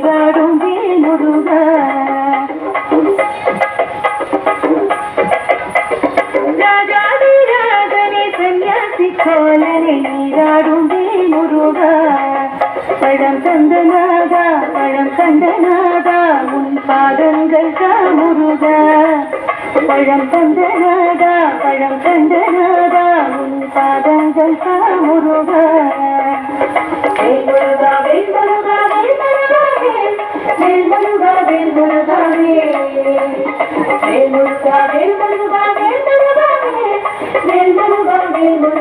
நீராடும் வேலுருக ராஜாதி ராஜனே சன்னியாசி கோலனை நீராடும் வேலுருக பழம் தந்தநாதா பழம் தந்தநாதா உன் பாதங்கள் காமுருக பழம் தந்தநாதா பழம் தந்தநாதா உன் பாதங்கள் காமுருக வேல்முருகா வேல்முருகா வேல்முருகா வேல்முருகா வேல்முருகா வேல்முருகா வேல்முருகா வேல்முருகா வேல்முருகா வேல்முருகா வேல்முருகா